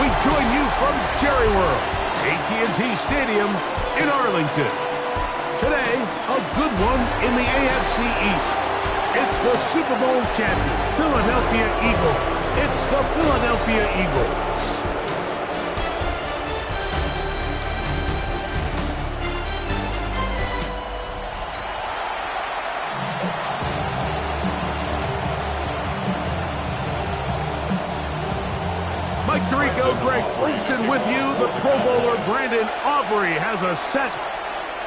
We join you from Jerry World, AT&T Stadium in Arlington. Today, a good one in the AFC East. It's the Super Bowl champion, Philadelphia Eagles. It's the Philadelphia Eagles. Mike Tirico, Greg Olsen with you. The Pro Bowler Brandon Aubrey has a set.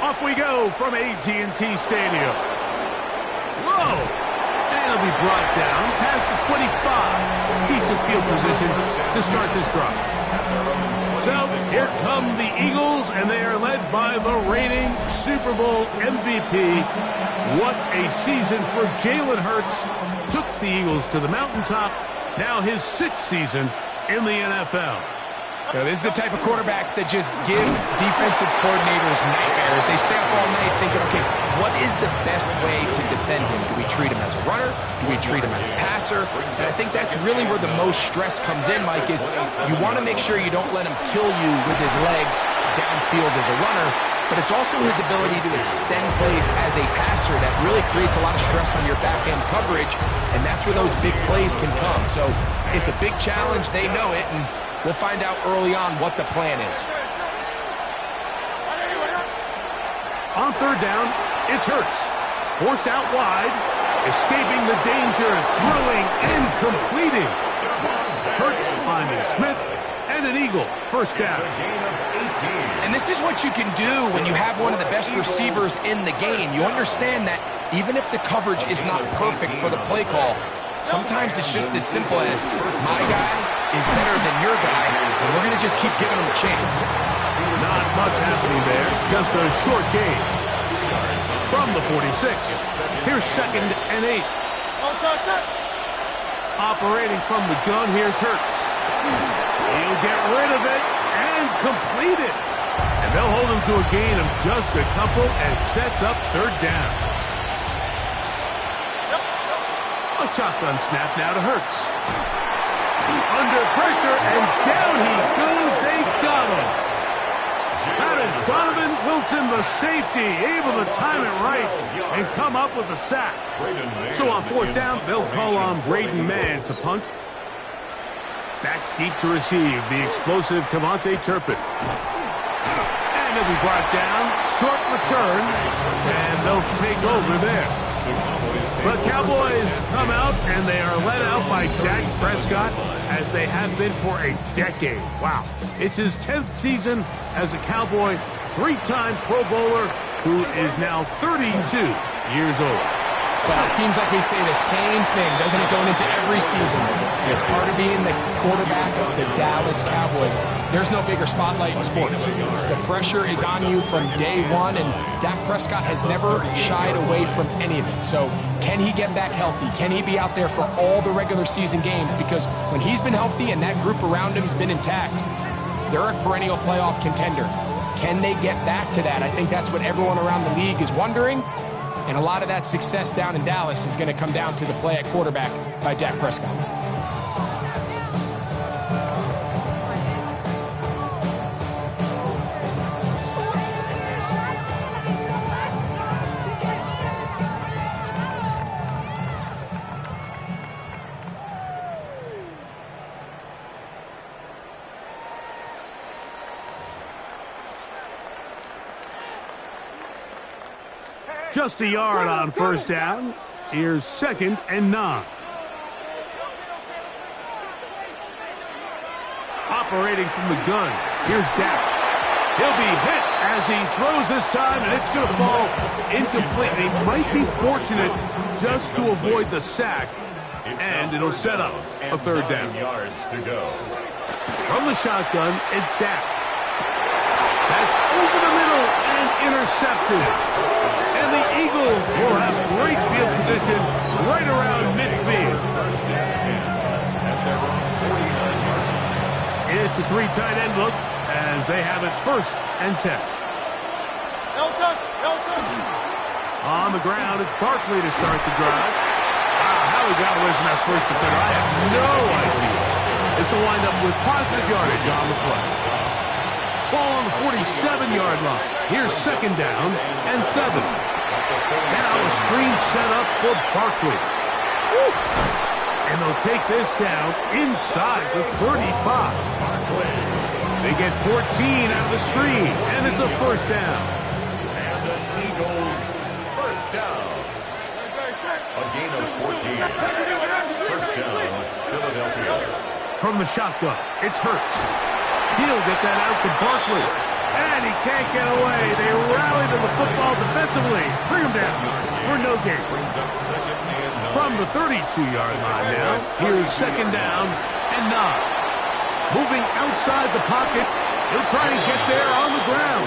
Off we go from AT&T Stadium. Whoa! And it'll be brought down past the 25. Decent field position to start this drive. So here come the Eagles, and they are led by the reigning Super Bowl MVP. What a season for Jalen Hurts. Took the Eagles to the mountaintop. Now his 6th season in the NFL. You know, this is the type of quarterbacks that just give defensive coordinators nightmares. They stay up all night thinking, okay, what is the best way to defend him? Do we treat him as a runner? Do we treat him as a passer? And I think that's really where the most stress comes in, Mike, is you want to make sure you don't let him kill you with his legs downfield as a runner, but it's also his ability to extend plays as a passer that really creates a lot of stress on your back-end coverage, and that's where those big plays can come. So it's a big challenge. They know it, and we'll find out early on what the plan is. On third down, it's Hurts. Forced out wide, escaping the danger, throwing and completing. Hurts finding Smith, and an Eagle. First down. And this is what you can do when you have one of the best receivers in the game. You understand that even if the coverage is not perfect for the play call, sometimes it's just as simple as my guy is better than your guy, and we're going to just keep giving him a chance. Not much happening there, just a short gain. From the 46, here's 2nd and 8. Operating from the gun, here's Hurts. He'll get rid of it and complete it. And they'll hold him to a gain of just a couple and sets up third down. A shotgun snap now to Hurts. Under pressure, and down he goes. They got him. That is Donovan Wilson, the safety, able to time it right and come up with a sack. So on fourth down, they'll call on Braden Mann to punt. Back deep to receive, the explosive Cavante Turpin. And he'll be brought down. Short return, and they'll take over there. The Cowboys come out, and they are led out by Dak Prescott, as they have been for a decade. Wow. It's his 10th season as a Cowboy, 3-time Pro Bowler, who is now 32 years old. Well, it seems like we say the same thing, doesn't it, going into every season? It's part of being the quarterback of the Dallas Cowboys. There's no bigger spotlight in sports. The pressure is on you from day one, and Dak Prescott has never shied away from any of it. So can he get back healthy? Can he be out there for all the regular season games? Because when he's been healthy and that group around him has been intact, they're a perennial playoff contender. Can they get back to that? I think that's what everyone around the league is wondering. And a lot of that success down in Dallas is going to come down to the play at quarterback by Dak Prescott. Just a yard on first down. Here's 2nd and 9. Operating from the gun. Here's Dak. He'll be hit as he throws this time, and it's going to fall incomplete. He might be fortunate just to avoid the sack, and it'll set up a third down. From the shotgun, it's Dak. That's over the middle and intercepted. And the Eagles will have great field position right around midfield. It's a 3 tight end look as they have it 1st and 10. On the ground, it's Barkley to start the drive. How he got away from that first defender, I have no idea. This will wind up with positive yardage on the play. Ball on the 47-yard line. Here's second down and 7. Now a screen set up for Barkley. Woo. And they'll take this down inside the 35. They get 14 out of the screen, and it's a first down. And the Eagles first down. A gain of 14. First down, Philadelphia. From the shotgun, it's Hurts. He'll get that out to Barkley. And he can't get away. They rally to the football defensively. Bring him down for no gain. Brings up second and 9. From the 32-yard line now, here's second down and 9. Moving outside the pocket, he'll try and get there on the ground.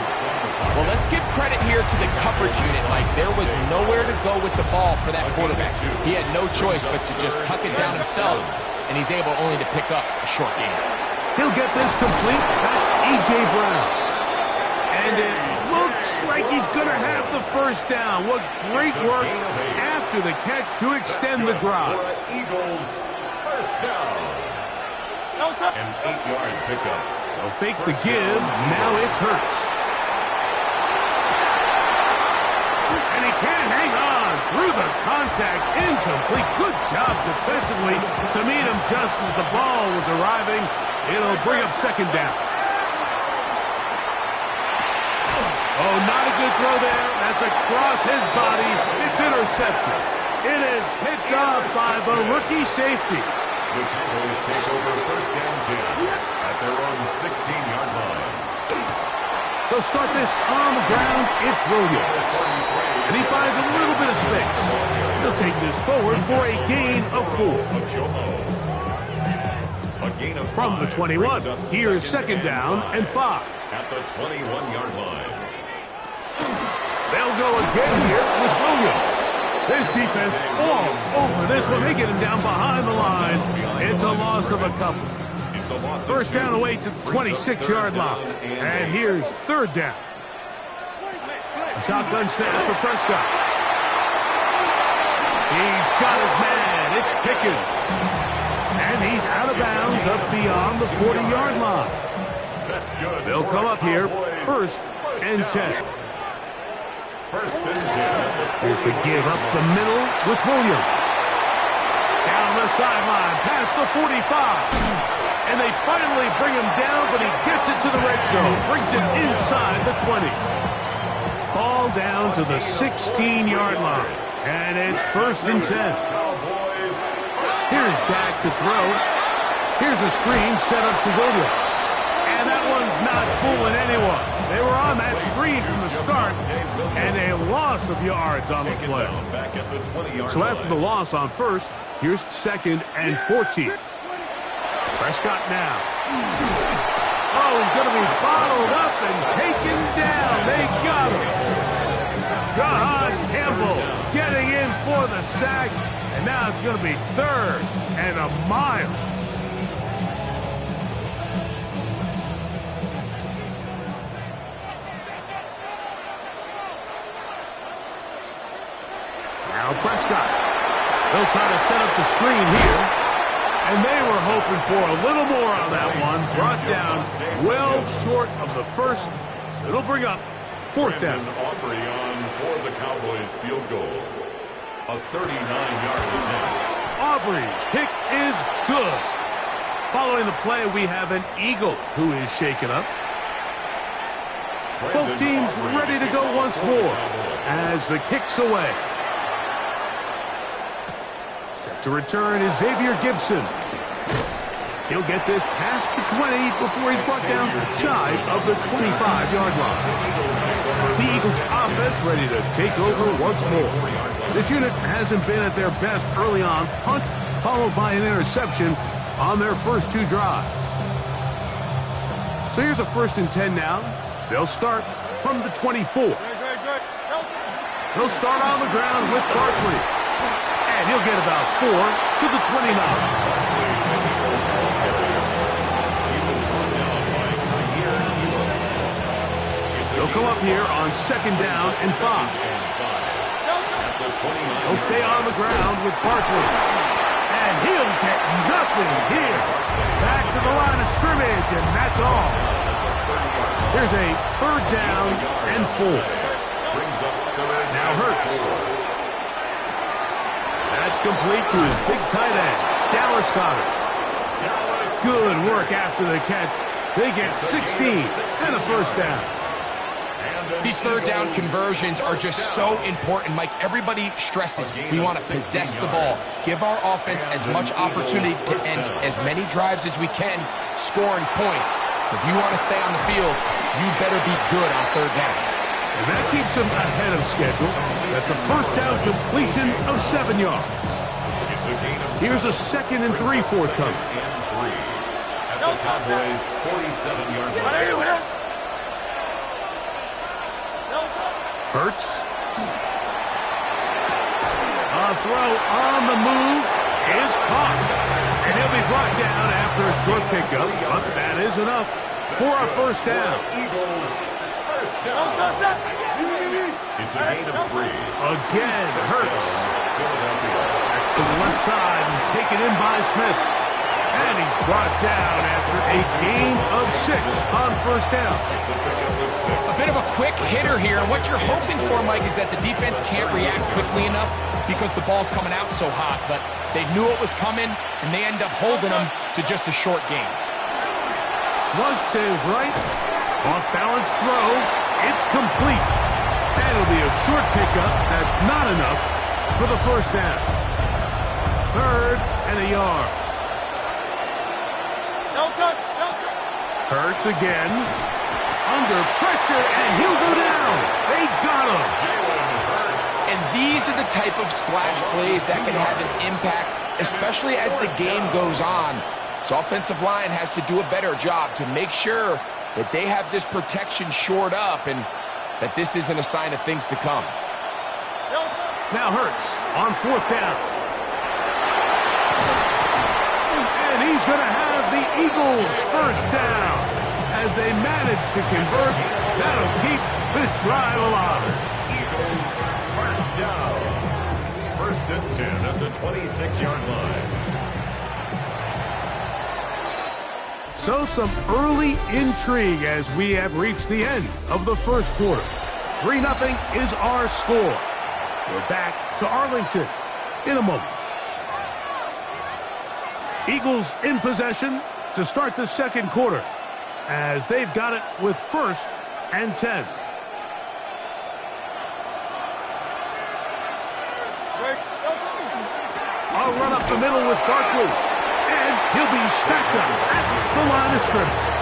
Well, let's give credit here to the coverage unit, Mike. There was nowhere to go with the ball for that quarterback. He had no choice but to just tuck it down himself, and he's able only to pick up a short gain. He'll get this complete. That's A.J. Brown. And it looks like he's going to have the first down. What great work after the catch to extend the drive. Eagles first down. An 8-yard pickup. They'll fake the give. Now it's Hurts. And he can't hang on through the contact. Incomplete. Good job defensively to meet him just as the ball was arriving. It'll bring up second down. Oh, not a good throw there. That's across his body. It's intercepted. It is picked off by the rookie safety. The Cowboys take over first down 10 at their own 16-yard line. They'll start this on the ground. It's Williams. And he finds a little bit of space. He'll take this forward for a gain of 4. From the 21, here's second down and 5. At the 21-yard line. They'll go again here with Williams. This defense all over this one. They get him down behind the line. It's a loss of a couple. First down away to the 26-yard line. And here's third down. A shotgun snap for Prescott. He's got his man. It's Pickens. And he's out of bounds up beyond the 40-yard line. That's good. They'll come up here first and 10. First and 10. Here's the give up the middle with Williams. Down the sideline, past the 45. And they finally bring him down, but he gets it to the red zone. Brings it inside the 20. Ball down to the 16-yard line. And it's first and 10. Here's Dak to throw. Here's a screen set up to Williams. And that one's not fooling anyone. They were on that screen from the start, and a loss of yards on the play. So after the loss on first, here's second and 14. Prescott now. Oh, he's going to be bottled up and taken down. They got him. John Campbell getting in for the sack, and now it's going to be third and a mile. Now Prescott. They'll try to set up the screen here. And they were hoping for a little more on that one. Brought down well short of the first. So it'll bring up fourth down. Aubrey on for the Cowboys field goal. A 39-yard attempt. Aubrey's kick is good. Following the play, we have an Eagle who is shaken up. Both teams ready to go once more as the kick's away. Set to return is Xavier Gibson. He'll get this past the 20 before he's brought down shy of the 25-yard line. The Eagles offense ready to take over once more. This unit hasn't been at their best early on. Punt followed by an interception on their first two drives. So here's a first and 10 now. They'll start from the 24. They'll start on the ground with Barkley. And he'll get about 4 to the 29. They'll come up here on second down and 5. He'll stay on the ground with Barkley. And he'll get nothing here. Back scrimmage, and that's all. Here's a 3rd down and 4. Now Hurts. That's complete to his big tight end, Dallas Goedert. Good work after the catch. They get 16 and a 1st down. These 3rd down conversions are just so important, Mike. Everybody stresses we want to possess the ball, give our offense as much opportunity to end as many drives as we can, scoring points. So if you want to stay on the field, you better be good on 3rd down. And that keeps them ahead of schedule. That's a 1st down completion of 7 yards. Here's a 2nd and 3 forthcoming. At the Cowboys' 47-yard line. Hurts. A throw on the move is caught. And he'll be brought down after a short pickup, but that is enough for a 1st down. Eagles, 1st down. It's a gain of 3. Again, Hurts. That's to the left side and taken in by Smith. And he's brought down after a gain of 6 on 1st down. A bit of a quick hitter here. What you're hoping for, Mike, is that the defense can't react quickly enough because the ball's coming out so hot. But they knew it was coming, and they end up holding them to just a short gain. Flush to his right. Off-balance throw. It's complete. That'll be a short pickup. That's not enough for the 1st down. 3rd and a yard. Hurts again. Under pressure, and he'll go down. They got him. And these are the type of splash plays that can have an impact, especially as the game goes on. So offensive line has to do a better job to make sure that they have this protection shored up and that this isn't a sign of things to come. Now Hurts on 4th down. And he's going to have the Eagles' 1st down. As they manage to convert, that'll keep this drive alive. Eagles, 1st down. 1st and 10 at the 26-yard line. So some early intrigue as we have reached the end of the 1st quarter. 3-0 is our score. We're back to Arlington in a moment. Eagles in possession to start the 2nd quarter, as they've got it with 1st and 10. I'll run up the middle with Barkley, and he'll be stacked up at the line of scrimmage.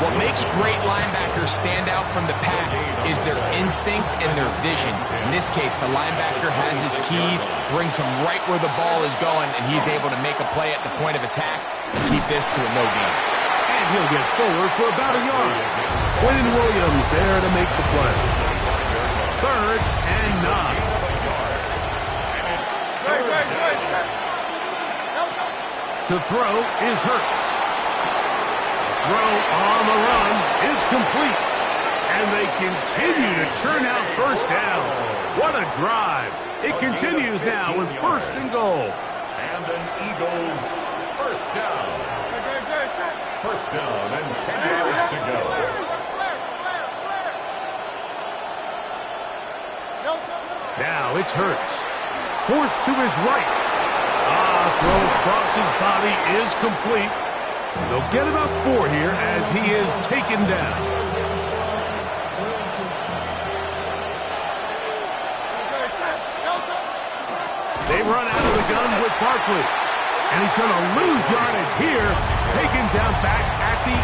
What makes great linebackers stand out from the pack is their instincts and their vision. In this case, the linebacker has his keys, brings him right where the ball is going, and he's able to make a play at the point of attack and keep this to a no gain. And he'll get forward for about a yard. Quentin Williams there to make the play. 3rd and 9. To throw is Hurts. Throw on the run is complete. And they continue to churn out 1st downs. What a drive. It continues now with 1st and goal. And an Eagles 1st down. 1st down and 10 yards to go. Now it's Hurts. Forced to his right. Throw across his body is complete. And they'll get about 4 here as he is taken down. They run out of the gun with Barkley. And he's going to lose yardage here. Taken down back at the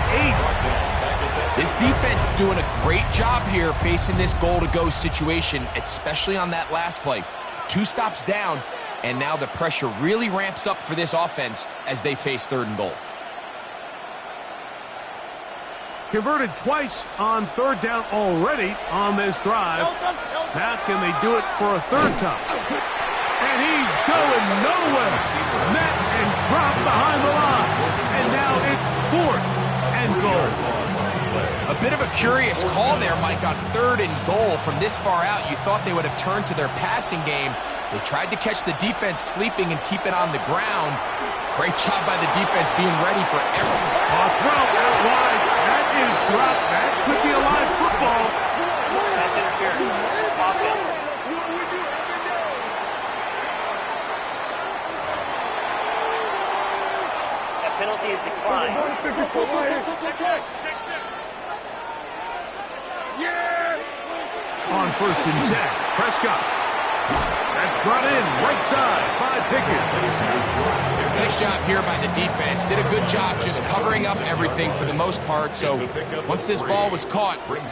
8. This defense doing a great job here facing this goal-to-go situation, especially on that last play. 2 stops down, and now the pressure really ramps up for this offense as they face 3rd and goal. Converted twice on 3rd down already on this drive. Now can they do it for a 3rd time? And he's going nowhere. Met and dropped behind the line. And now it's 4th and goal. A bit of a curious call there, Mike, on 3rd and goal from this far out. You thought they would have turned to their passing game. They tried to catch the defense sleeping and keep it on the ground. Great job by the defense being ready for everything. Throw out wide. That is dropped. That could be a live football. That's interference. Offense. That penalty is declined. On 1st and 10, Prescott. That's brought in, right side, by Pickett. Nice job here by the defense. Did a good job just covering up everything for the most part. So once this ball was caught, really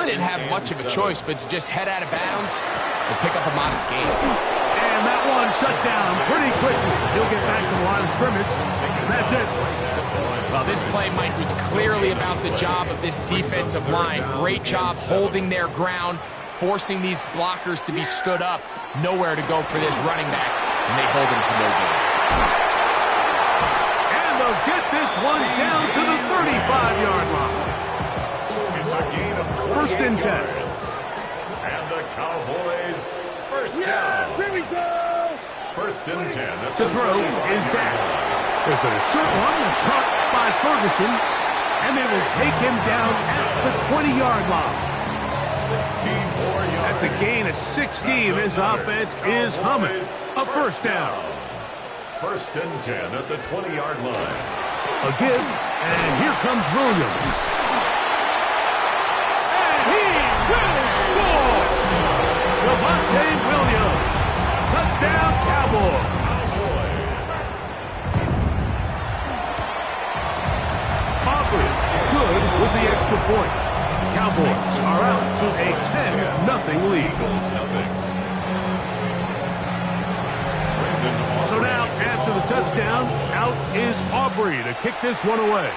didn't have much of a choice but to just head out of bounds and pick up a modest gain. And that one shut down pretty quickly. He'll get back to the line of scrimmage. That's it. Well, this play, Mike, was clearly about the job of this defensive line. Great job holding their ground, forcing these blockers to be stood up. Nowhere to go for this running back, and they hold him to no gain. And they'll get this one down to the 35-yard line. It's a gain of 1st and 10. And the Cowboys first down. Here we go. 1st and 10. To throw is down. There's a short one that's caught by Ferguson, and they will take him down at the 20-yard line. 16 more yards. That's a gain of 16. This offense is humming. A 1st down. 1st and 10 at the 20-yard line. A give, and here comes Williams. And he will score! Devontae Williams. Touchdown, Cowboys. Aubrey's good with the extra point. Cowboys are out to a 10-0 lead. So now, after the touchdown, out is Aubrey to kick this one away.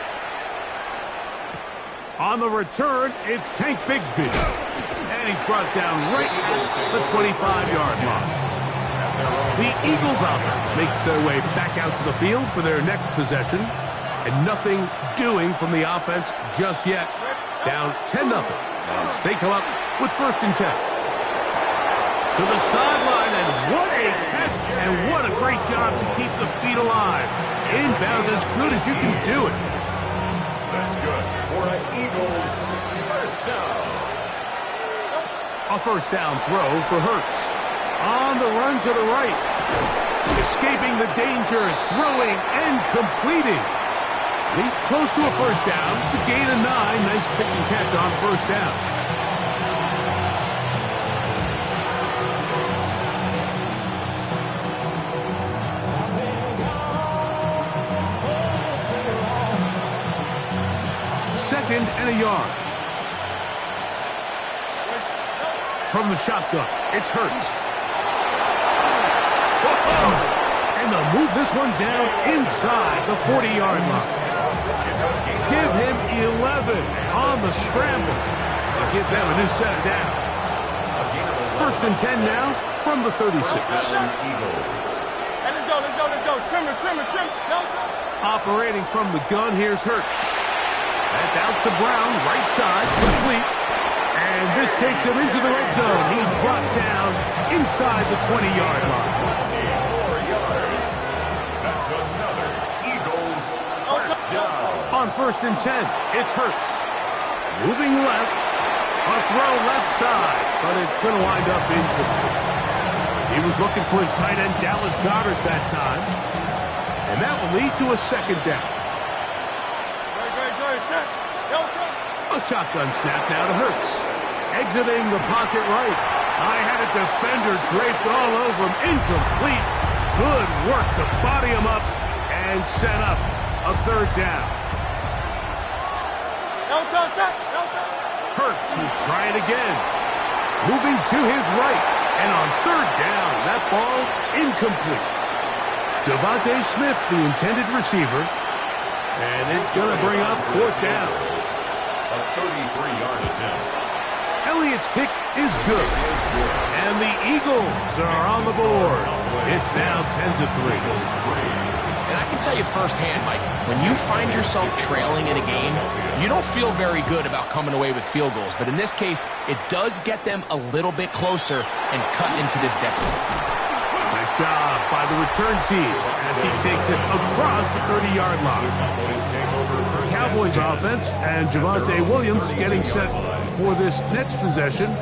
On the return, it's Tank Bigsby. And he's brought down right at the 25-yard line. The Eagles offense makes their way back out to the field for their next possession. And nothing doing from the offense just yet. Down 10-0. As they come up with 1st and 10. To the sideline, and what a catch, and what a great job to keep the feet alive. Inbounds as good as you can do it. That's good for an Eagles first down. A 1st down throw for Hurts. On the run to the right. Escaping the danger, throwing and completing. He's close to a 1st down to gain a 9. Nice pitch and catch on 1st down. Second and a yard. From the shotgun, it's Hurts. And they'll move this one down inside the 40-yard line. Give him 11 on the scramble. They'll give them a new set of downs. 1st and 10 now from the 36. Let's go. Trim it. Go. Operating from the gun, here's Hurts. That's out to Brown, right side, complete. And this takes him into the red zone. He's brought down inside the 20-yard line. 4 yards. That's another Eagles first down. On 1st and 10, it's Hurts. Moving left. A throw left side, but it's going to wind up incomplete. He was looking for his tight end, Dallas Goedert, that time. And that will lead to a 2nd down. A shotgun snap now to Hurts. Exiting the pocket right. I had a defender draped all over him. Incomplete. Good work to body him up and set up a 3rd down. Hurts will try it again. Moving to his right. And on 3rd down, that ball incomplete. Devontae Smith, the intended receiver. And it's going to bring up 4th down. A 33-yard attempt. Elliott's kick is good. And the Eagles are on the board. It's now 10-3. And I can tell you firsthand, Mike, when you find yourself trailing in a game, you don't feel very good about coming away with field goals. But in this case, it does get them a little bit closer and cut into this deficit. Nice job by the return team as he takes it across the 30-yard line. Cowboys offense and Javonte Williams getting set for this next possession.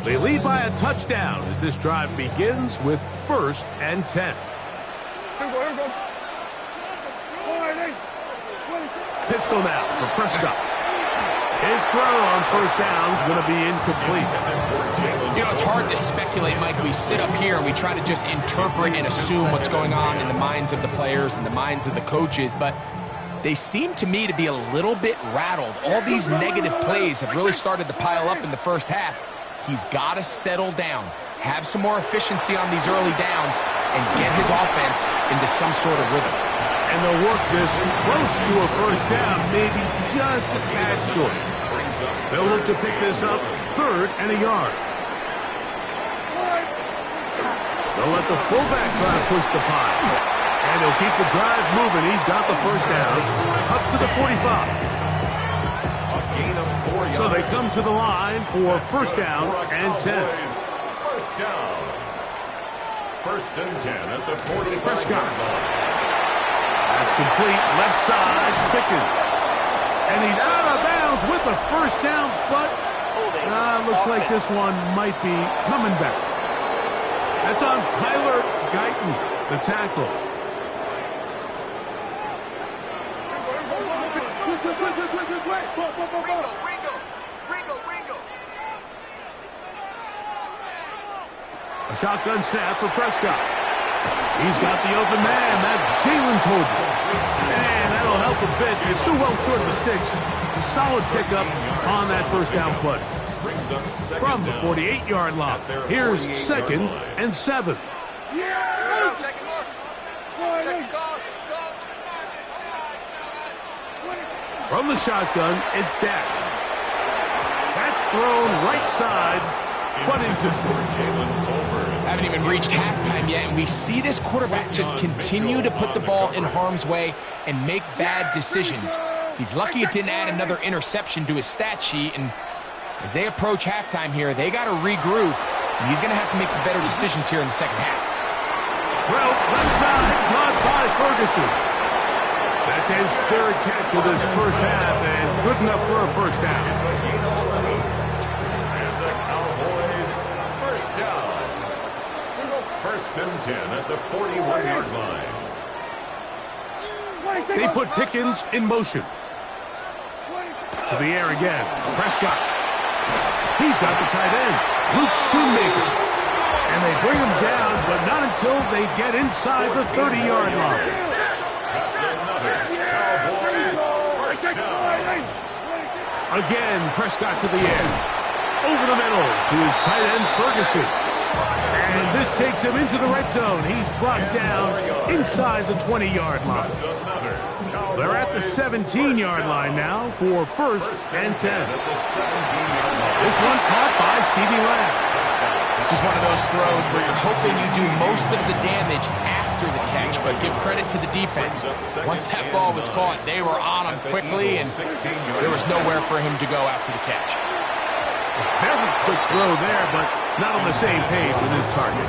They lead by a touchdown as this drive begins with 1st and 10. Pistol now for Prescott. His throw on 1st down is going to be incomplete. You know, it's hard to speculate, Mike. We sit up here and we try to just interpret and assume what's going on in the minds of the players and the minds of the coaches, but they seem to me to be a little bit rattled. All these negative plays have really started to pile up in the first half. He's got to settle down, have some more efficiency on these early downs, and get his offense into some sort of rhythm. And they'll work this close to a 1st down, maybe just a tad short. They'll look to pick this up 3rd and a yard. They'll let the fullback try to push the pile. And he'll keep the drive moving. He's got the 1st down up to the 45. So they come to the line for 1st down and 10. 1st down. 1st and 10 at the 40. Prescott. That's complete. Left side, Pickens. And he's out of bounds with the 1st down, but looks like this one might be coming back. That's on Tyler Guyton, the tackle. Ringo. A shotgun snap for Prescott. He's got the open man. That's Jalen Tolbert. And that'll help a bit. He's still well short of the sticks. A solid pickup on that 1st down play. From the 48-yard line, here's 2nd and 7. From the shotgun, it's Dak. That's thrown right side, but incomplete. Haven't even reached halftime yet, and we see this quarterback just continue to put the ball in harm's way and make bad decisions. He's lucky it didn't add another interception to his stat sheet, and as they approach halftime here, they got to regroup, and he's going to have to make the better decisions here in the second half. Well, left side, caught by Ferguson. That's his 3rd catch of this 1st half, and good enough for a 1st down. And the Cowboys 1st down. 1st and 10 at the 41-yard line. They put Pickens in motion. To the air again. Prescott. He's got the tight end, Luke Schoonmaker. And they bring him down, but not until they get inside the 30-yard line. Again, Prescott to the end. Over the middle to his tight end, Ferguson. And this takes him into the red zone. He's brought down inside the 20-yard line. They're at the 17-yard line now for 1st and 10. This one caught by C.D. Lamb. This is one of those throws where you're hoping you do most of the damage after the catch, but give credit to the defense. Once that ball was caught, they were on him quickly, and there was nowhere for him to go after the catch. A very quick throw there, but not on the same page with his target.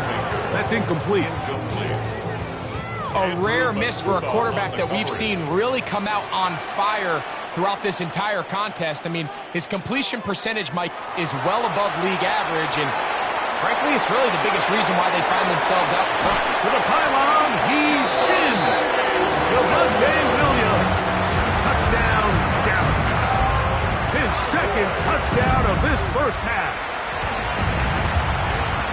That's incomplete. A rare miss for a quarterback that we've seen really come out on fire throughout this entire contest. I mean, his completion percentage, Mike, is well above league average, and frankly, it's really the biggest reason why they find themselves out front. To the pylon, he's in. Javonte Williams. Touchdown, Dallas. His 2nd touchdown of this 1st half.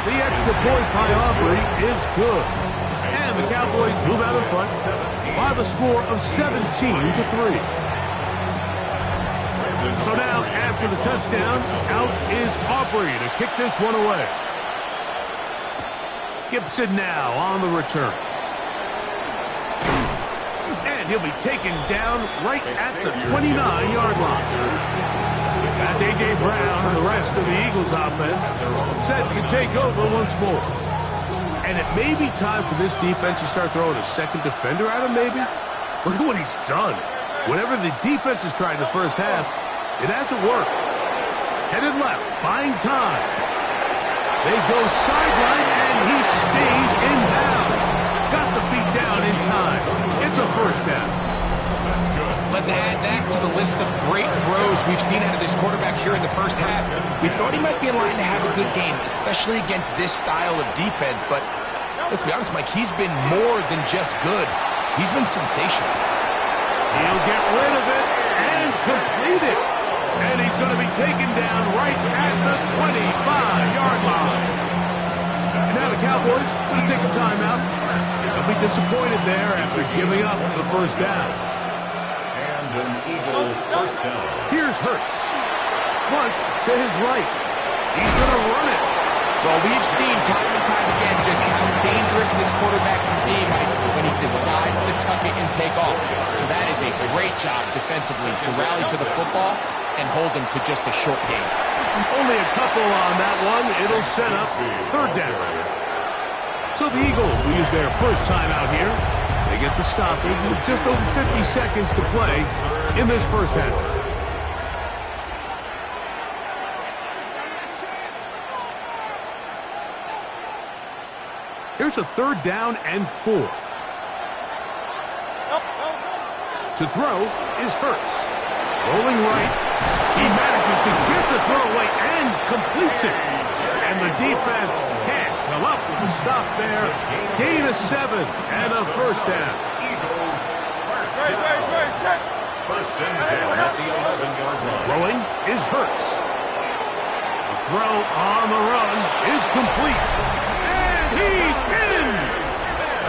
The extra point by Aubrey is good. And the Cowboys move out in front by the score of 17-3. So now, after the touchdown, out is Aubrey to kick this one away. Gibson now on the return. And he'll be taken down right at the 29-yard line. That's A.J. Brown and the rest of the Eagles offense set to take over once more. And it may be time for this defense to start throwing a 2nd defender at him, maybe. Look at what he's done. Whatever the defense has tried in the 1st half, it hasn't worked. Headed left, buying time. They go sideline, and he stays in bounds. time. It's a first down. Let's add that to the list of great throws we've seen out of this quarterback here in the first half. We thought he might be in line to have a good game, especially against this style of defense. But let's be honest, Mike, he's been more than just good. He's been sensational. He'll get rid of it and complete it. And he's going to be taken down right at the 25-yard line. Now the Cowboys going to take a timeout. They'll be disappointed there after giving up the first down. And an Eagle first down. Here's Hurts. Flush to his right. He's going to run it. Well, we've seen time and time again just how dangerous this quarterback can be, Mike, when he decides to tuck it and take off. So that is a great job defensively to rally to the football and hold him to just a short game. Only a couple on that one. It'll set up third down. So the Eagles will use their first time out here. They get the stoppage with just over 50 seconds to play in this first half. Here's a third down and 4. To throw is Hurts. Rolling right. He manages to get the throw away and completes it. And the defense can't come up with a stop there. Gain of 7 and a first down. Eagles first down. First and 10 at the 11-yard line. Throwing is Hurts. The throw on the run is complete. And he's in!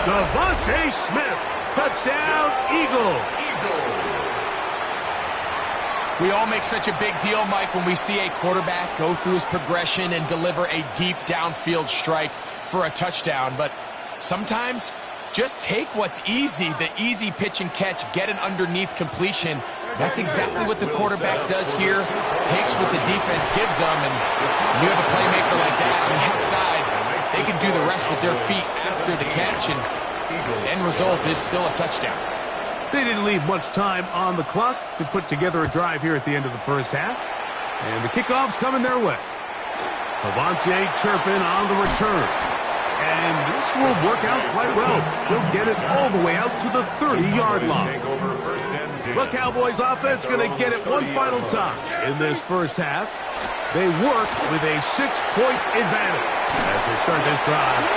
Devontae Smith. Touchdown, Eagles. We all make such a big deal, Mike, when we see a quarterback go through his progression and deliver a deep downfield strike for a touchdown. But sometimes, just take what's easy, the easy pitch and catch, get an underneath completion. That's exactly what the quarterback does here. Takes what the defense gives them, and when you have a playmaker like that on the outside, they can do the rest with their feet after the catch, and the end result is still a touchdown. They didn't leave much time on the clock to put together a drive here at the end of the first half. And the kickoff's coming their way. Devontae Turpin on the return. And this will work out quite well. He'll get it all the way out to the 30-yard line. The Cowboys offense going to get it one final time in this first half. They work with a 6-point advantage as they start this drive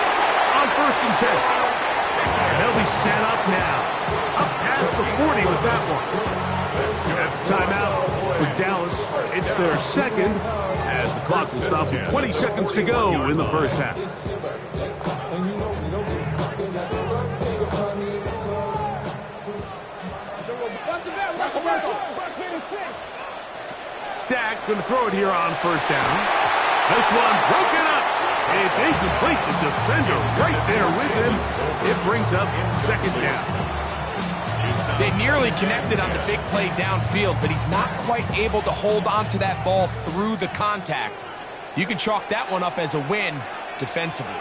on first and 10. And they'll be set up now. Up past the 40 with that one. That's a timeout for Dallas. It's their second as the clock will stop with 20 seconds to go in the first half. Dak going to throw it here on first down. This one broken up. It's incomplete. The defender right there with him. It brings up second down. They nearly connected on the big play downfield, but he's not quite able to hold on to that ball through the contact. You can chalk that one up as a win defensively.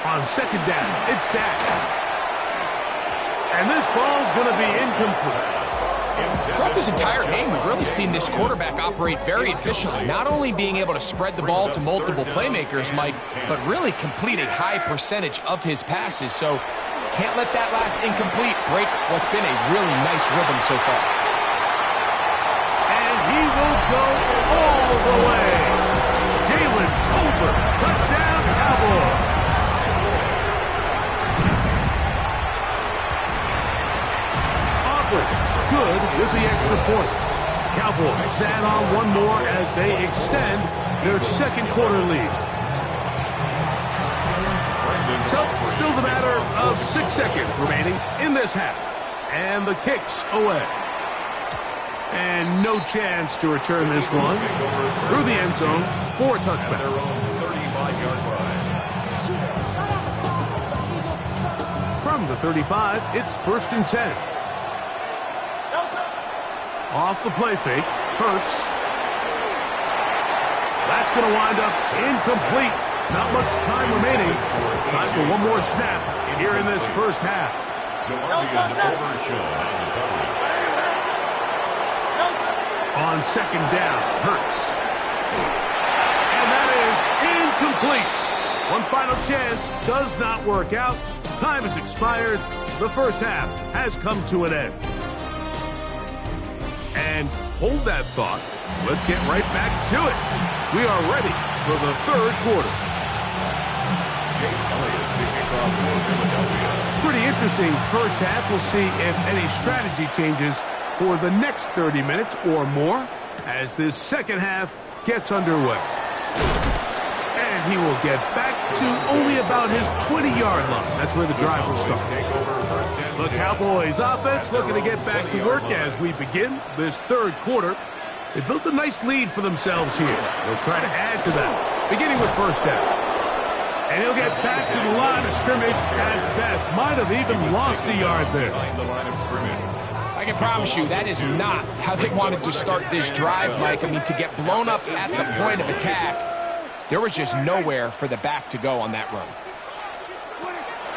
On second down, it's Dak. And this ball's going to be incomplete. Throughout this entire game, we've really seen this quarterback operate very efficiently, not only being able to spread the ball to multiple playmakers, Mike, but really complete a high percentage of his passes. So can't let that last incomplete break what's been a really nice rhythm so far. And he will go all the way. Jalen Tolbert, touchdown Cowboys. Aubrey, good with the extra point. Cowboys add on one more as they extend their second quarter lead. So, still the matter of 6 seconds remaining in this half. And the kick's away. And no chance to return this one through the end zone for a touchback. From the 35, it's first and 10. Off the play fake, Hurts. That's going to wind up incomplete. Not much time remaining. Time for one more snap here in this first half. On second down, Hurts. And that is incomplete. One final chance does not work out. Time has expired. The first half has come to an end. And hold that thought. Let's get right back to it. We are ready for the third quarter. Jake Elliott to kick off for Philadelphia. Pretty interesting first half. We'll see if any strategy changes for the next 30 minutes or more as this second half gets underway. And he will get back to only about his 20-yard line. That's where the drive will start. The Cowboys offense looking to get back to work as we begin this third quarter. They built a nice lead for themselves here. They'll try to add to that, beginning with first down. And he'll get back to the line of scrimmage at best. Might have even lost a yard there. I can promise you that is not how they wanted to start this drive, Mike. I mean, to get blown up at the point of attack, there was just nowhere for the back to go on that run.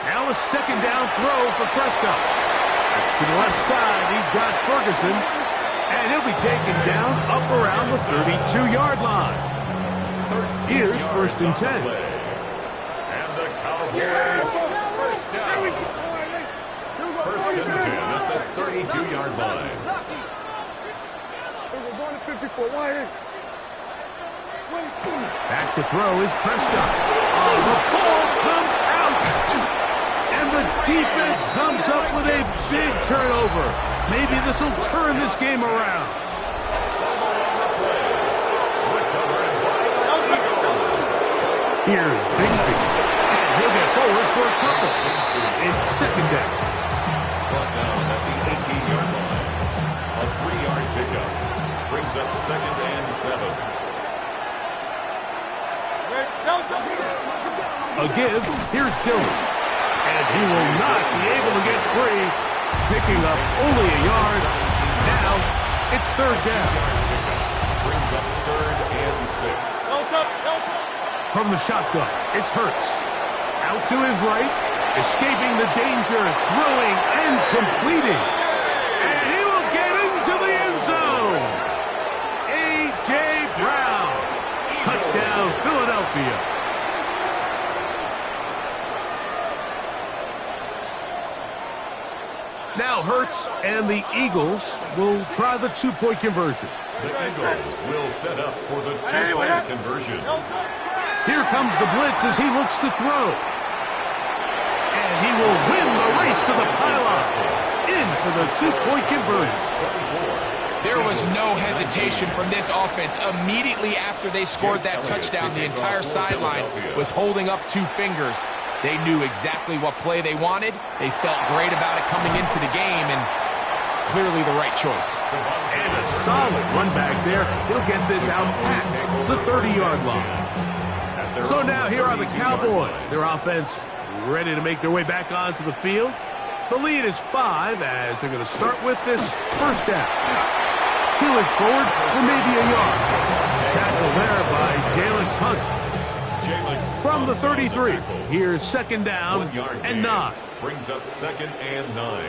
Now a second down throw for Prescott. To the left side, he's got Ferguson. And he'll be taken down up around the 32-yard line. Here's first and 10. And the Cowboys first down. First and 10 at the 32-yard line. Back to throw is Prescott. Oh, the ball comes out. And the defense comes up with a big turnover. Maybe this will turn this game around. Here's Bigsby. And he'll get forward for a couple. It's second down. Brought down at the 18-yard line. A 3-yard pickup. Brings up second and 7. A give. Here's Dillon. And he will not be able to get free. Picking up only a yard. Now it's third down. Brings up third and 6. From the shotgun, it's Hurts. Out to his right. Escaping the danger. Throwing and completing. And he will get into the end zone. A.J. Brown. Touchdown, Philadelphia. Now Hurts and the Eagles will try the two-point conversion. The Eagles will set up for the two-point conversion. Here comes the blitz as he looks to throw. And he will win the race to the pylon. In for the two-point conversion. There was no hesitation from this offense. Immediately after they scored that touchdown, the entire sideline was holding up two fingers. They knew exactly what play they wanted. They felt great about it coming into the game, and clearly the right choice. And a solid run back there. He'll get this out past the 30-yard line. So now here are the Cowboys. Their offense ready to make their way back onto the field. The lead is 5 as they're going to start with this first down. Peeling forward for maybe a yard. Tackle there by Jalen Hunt. From the 33, here's second down and 9. Brings up second and 9.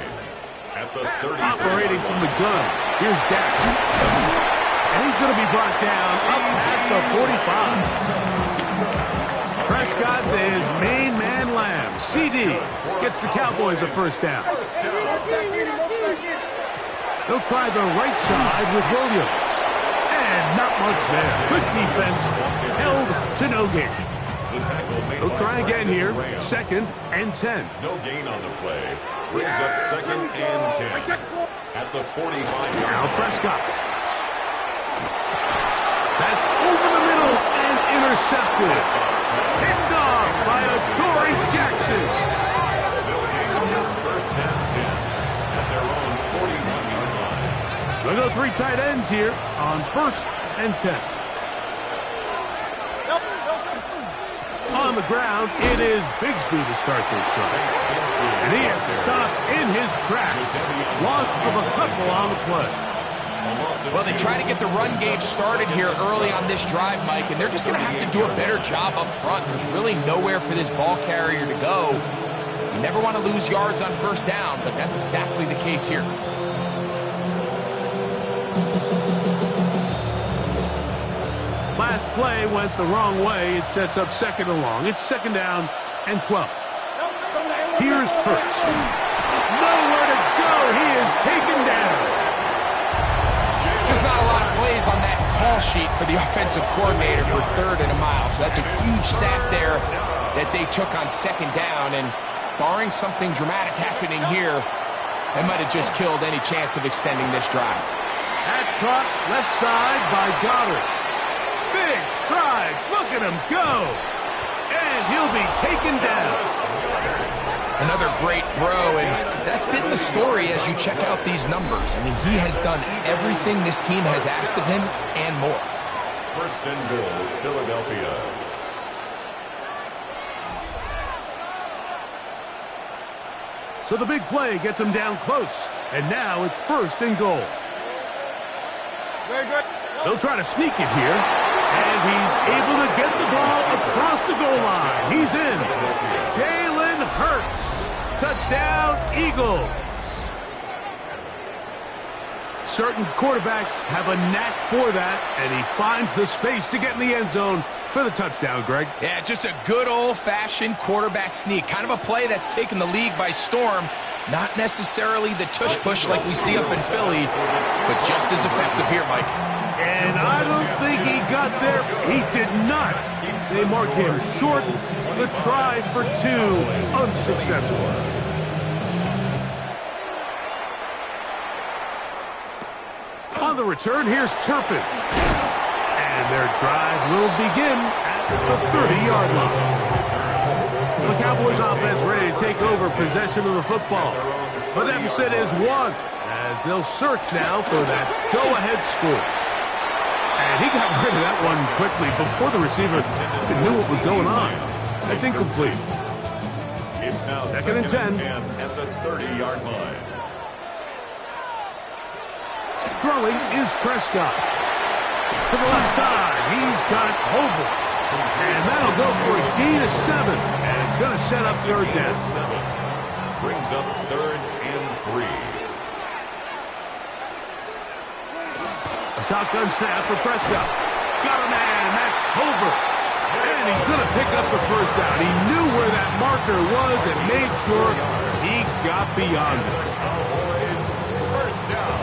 At the 30. Operating from the gun, here's Dak. And he's going to be brought down up past the 45. Prescott to his main man Lamb. CD gets the Cowboys a first down. They'll try the right side with Williams. And not much there. Good defense. Held to no gain. They'll try again here. Second and 10. No gain on the play. Brings up second and 10. At the 45. Now Prescott. That's over the middle and intercepted. Picked off by Adoree Jackson. First and 10. At their own 41-yard line. They'll go three tight ends here on first and 10. On the ground, it is Bigsby to start this drive. And he has stopped in his tracks. Loss of a couple on the play. Well, they try to get the run game started here early on this drive, Mike, and they're just going to have to do a better job up front. There's really nowhere for this ball carrier to go. You never want to lose yards on first down, but that's exactly the case here. last play went the wrong way. It sets up second and long. It's second down and 12. Here's Hurts. Nowhere to go. He is taken down. Just not a lot of plays on that call sheet for the offensive coordinator for 3rd and a mile. So that's a huge sack there that they took on second down. And barring something dramatic happening here, they might have just killed any chance of extending this drive. That's caught left side by Goddard. Big strides. Look at him go. And he'll be taken down. Another great throw, and that's been the story as you check out these numbers. I mean, he has done everything this team has asked of him and more. 1st and goal, Philadelphia. So the big play gets him down close. And now it's 1st and goal. Very good. They'll try to sneak it here. And he's able to get the ball across the goal line. He's in. Jalen Hurts. Touchdown, Eagles. Certain quarterbacks have a knack for that, and he finds the space to get in the end zone for the touchdown, Greg. Yeah, just a good old-fashioned quarterback sneak. Kind of a play that's taken the league by storm. Not necessarily the tush-push like we see up in Philly, but just as effective here, Mike. And I don't think he got there. He did not. They mark him short. The try for 2, unsuccessful. On the return, here's Turpin. And their drive will begin at the 30-yard line. The Cowboys offense ready to take over possession of the football. The deficit is 1, as they'll search now for that go-ahead score. And he got rid of that one quickly before the receiver even knew what was going on. That's incomplete. It's now Second and 10 at the 30-yard line. Throwing is Prescott. To the left side, he's got Tobin. And that'll go for a gain of 7. And it's going to set up 3rd down. Brings up 3rd and 3. A shotgun snap for Prescott. Got a man, that's Tobin. And he's going to pick up the 1st down. He knew where that marker was and made sure he got beyond it. First down.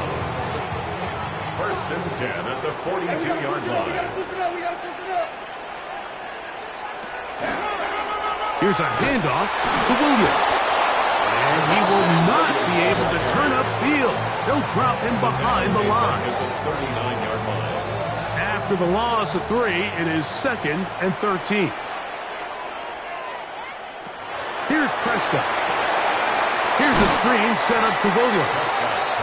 1st and 10 at the 42-yard line. Here's a handoff to Williams. And he will not be able to turn upfield. They'll drop him behind the line. At the 39-yard line. After the loss of 3, it is 2nd and 13. Here's Prescott. Here's a screen set up to Williams.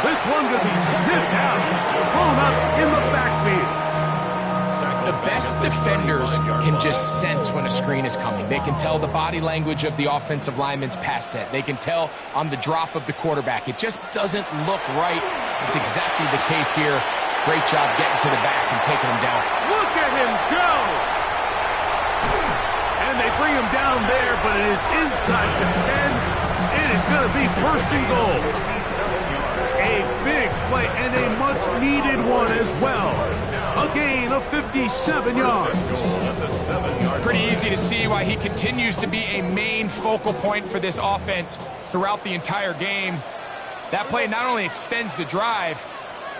This one going to be sniffed out, thrown up in the backfield. The best defenders can just sense when a screen is coming. They can tell the body language of the offensive lineman's pass set. They can tell on the drop of the quarterback. It just doesn't look right. It's exactly the case here. Great job getting to the back and taking him down. Look at him go! And they bring him down there, but it is inside the 10. It is going to be 1st and goal. A big play and a much-needed one as well. A gain of 57 yards. Pretty easy to see why he continues to be a main focal point for this offense throughout the entire game. That play not only extends the drive,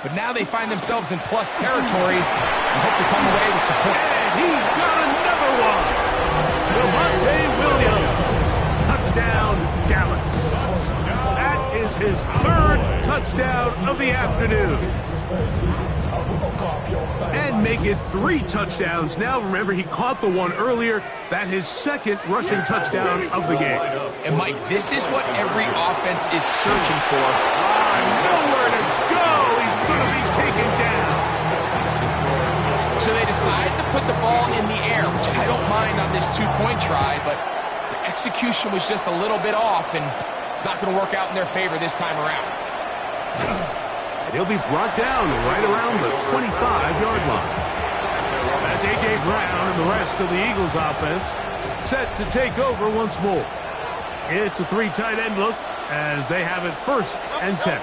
but now they find themselves in plus territory and hope to come away with some points. And he's got another one. Javonte Williams. Touchdown, Dallas. That is his 3rd touchdown of the afternoon. And make it 3 touchdowns. Now, remember, he caught the one earlier. That his 2nd rushing touchdown of the game. And, Mike, this is what every offense is searching for. Nowhere to go. He's going to be taken down. So they decide to put the ball in the air, which I don't mind on this 2-point try, but the execution was just a little bit off, and it's not going to work out in their favor this time around. And he'll be brought down right around the 25-yard line. That's A.J. Brown and the rest of the Eagles offense set to take over once more. It's a 3 tight end look as they have it 1st and 10.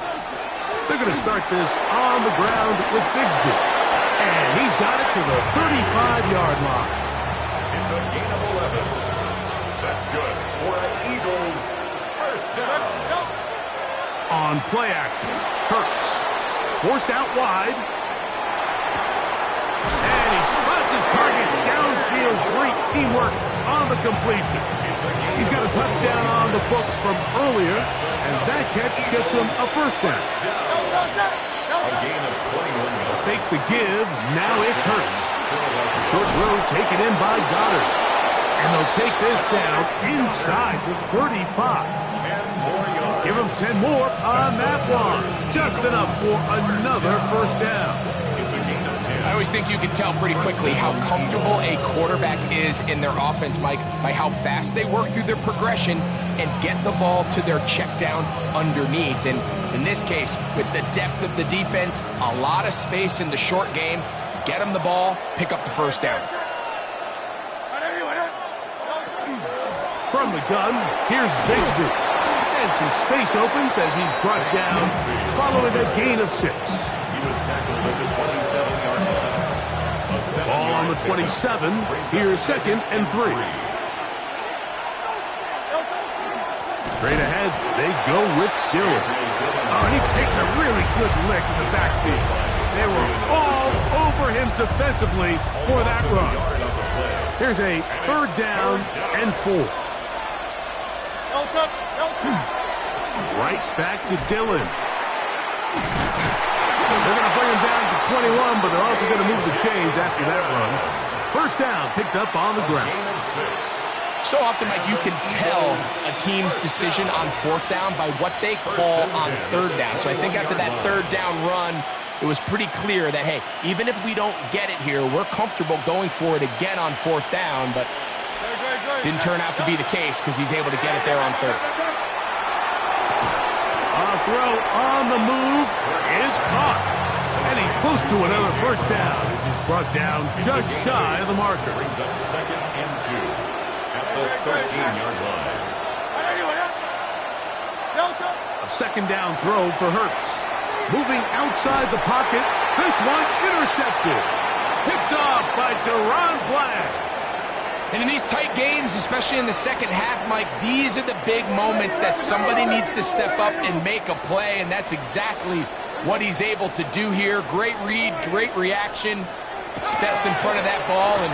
They're going to start this on the ground with Bigsby. And he's got it to the 35-yard line. It's a gain of 11. That's good for an Eagles first down. On play action, Hurts forced out wide. And he spots his target downfield. Great teamwork on the completion. He's got a touchdown on the books from earlier, and that catch gets him a first down. A gain of 21. Fake the give, now it's Hurts. A short throw taken in by Goddard. And they'll take this down inside the 35. 10 more yards. Give him 10 more on that one. Just enough for another first down. It's a gain of 10. I always think you can tell pretty quickly how comfortable a quarterback is in their offense, Mike, by how fast they work through their progression and get the ball to their check down underneath. And in this case, with the depth of the defense, a lot of space in the short game, get them the ball, pick up the first down. From the gun, here's Bigsby. And some space opens as he's brought down following a gain of 6. He was tackled at the 27-yard line. Ball on the 27. Here's 2nd and 3. Straight ahead, they go with Dillon. Oh, and he takes a really good lick in the backfield. They were all over him defensively for that run. Here's a 3rd down and 4. Right back to Dillon. They're going to bring him down to 21, but they're also going to move the chains after that run. First down picked up on the ground. So often, Mike, you can tell a team's decision on 4th down by what they call on 3rd down. So I think after that 3rd down run, it was pretty clear that, hey, even if we don't get it here, we're comfortable going for it again on 4th down, but didn't turn out to be the case because he's able to get it there on 3rd. A throw on the move is caught. And he's close to another first down as he's brought down just shy of the marker. Brings up 2nd and 2 at the 13-yard line. A 2nd down throw for Hurts. Moving outside the pocket. This one intercepted. Picked off by Deron Black. And in these tight games, especially in the second half, Mike, these are the big moments that somebody needs to step up and make a play, and that's exactly what he's able to do here. Great read, great reaction, steps in front of that ball and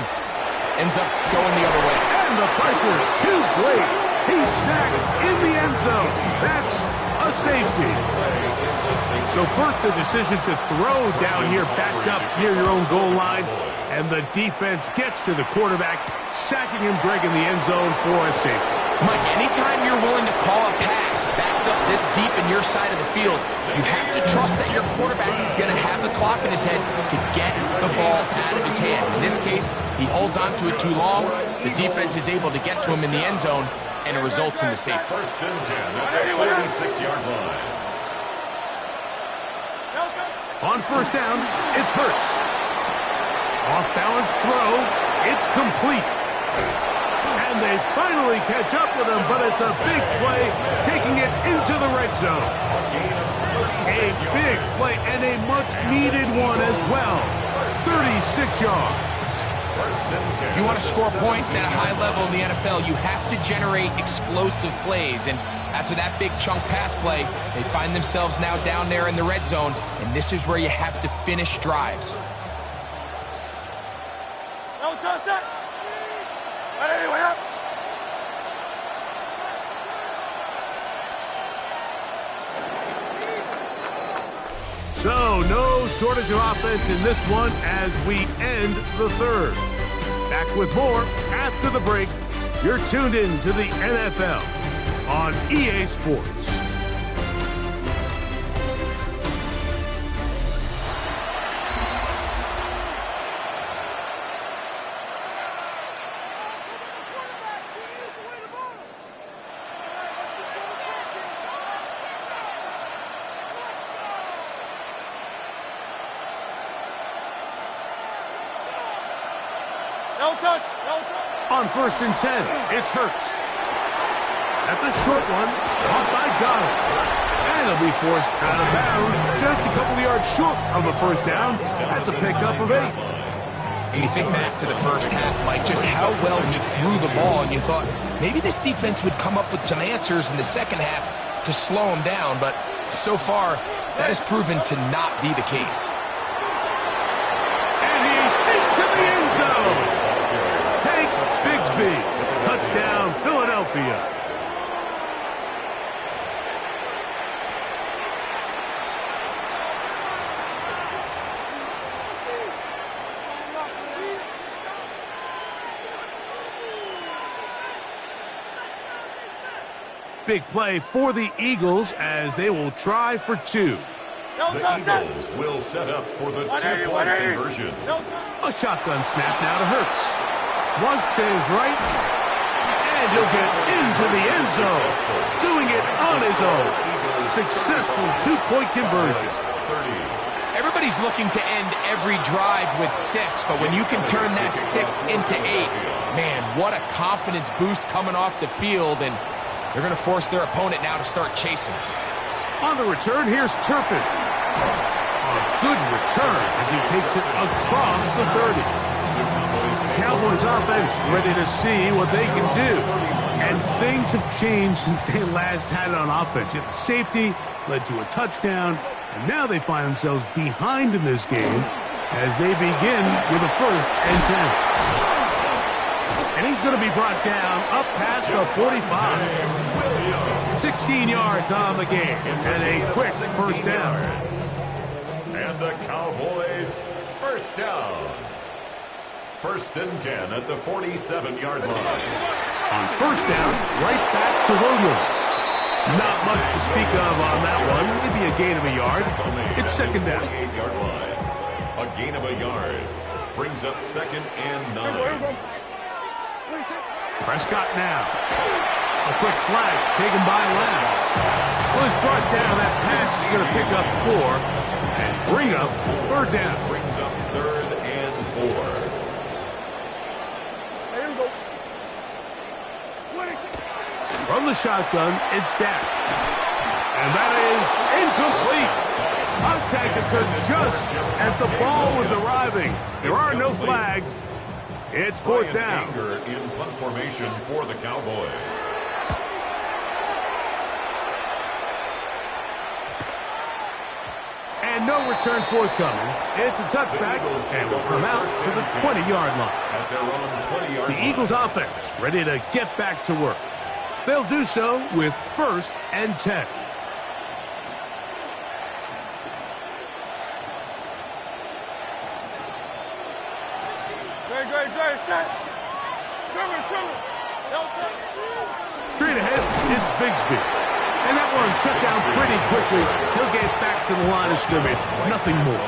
ends up going the other way. And the pressure too great. He's sacked in the end zone. That's a safety. So first the decision to throw down here backed up near your own goal line. And the defense gets to the quarterback, sacking him, breaking the end zone for a safety. Mike, anytime you're willing to call a pass backed up this deep in your side of the field, you have to trust that your quarterback is going to have the clock in his head to get the ball out of his hand. In this case, he holds on to it too long. The defense is able to get to him in the end zone, and it results in the safety. 1st and 10 at the 36-yard line. On first down, it's Hurts. Off-balance throw, it's complete. And they finally catch up with him, but it's a big play, taking it into the red zone. A big play and a much-needed one as well. 36 yards. If you want to score points at a high level in the NFL, you have to generate explosive plays. And after that big chunk pass play, they find themselves now down there in the red zone, and this is where you have to finish drives. So, no shortage of offense in this one as we end the 3rd. Back with more after the break. You're tuned in to the NFL on EA Sports. On 1st and 10, it's Hurts. That's a short one, caught by Goddard. And And he'll be forced out of bounds just a couple of yards short of a first down. That's a pickup of 8. And you think back to the first half, Mike, just how well he threw the ball, and you thought maybe this defense would come up with some answers in the second half to slow him down, but so far, that has proven to not be the case. And he's into the end zone. Hank Bigsby, touchdown, Philadelphia. Big play for the Eagles as they will try for 2. The Eagles will set up for the 2-point conversion. A shotgun snap now to Hurts. Flush to his right. And he'll get into the end zone. Doing it on his own. Successful 2-point conversion. Everybody's looking to end every drive with 6, but when you can turn that 6 into 8, man, what a confidence boost coming off the field, and they're going to force their opponent now to start chasing. On the return, here's Turpin. A good return as he takes it across the 30. Cowboys offense ready to see what they can do. And things have changed since they last had it on offense. Its safety led to a touchdown, and now they find themselves behind in this game as they begin with a 1st and 10. And he's going to be brought down up past the 45. 16 yards on the game and a quick first down. And the Cowboys first down. 1st and 10 at the 47-yard line. On first down, right back to Williams. Not much to speak of on that one. Maybe a gain of a yard. It's 2nd down. 8-yard line. A gain of a yard brings up 2nd and 9. Prescott now. A quick slide taken by Lamb. Well, he's brought down. That pass is going to pick up 4 and bring up 3rd down. Brings up 3rd and 4. From the shotgun, it's Dak. And that is incomplete. Contact occurred just as the ball was arriving. There are no flags. It's 4th down. In punt formation for the Cowboys. And no return forthcoming. It's a touchback, and will come out to the 20-yard line. At their own 20-yard line. The Eagles offense ready to get back to work. They'll do so with 1st and 10. Straight ahead, it's Bigsby. And that one shut down pretty quickly. He'll get back to the line of scrimmage. Nothing more.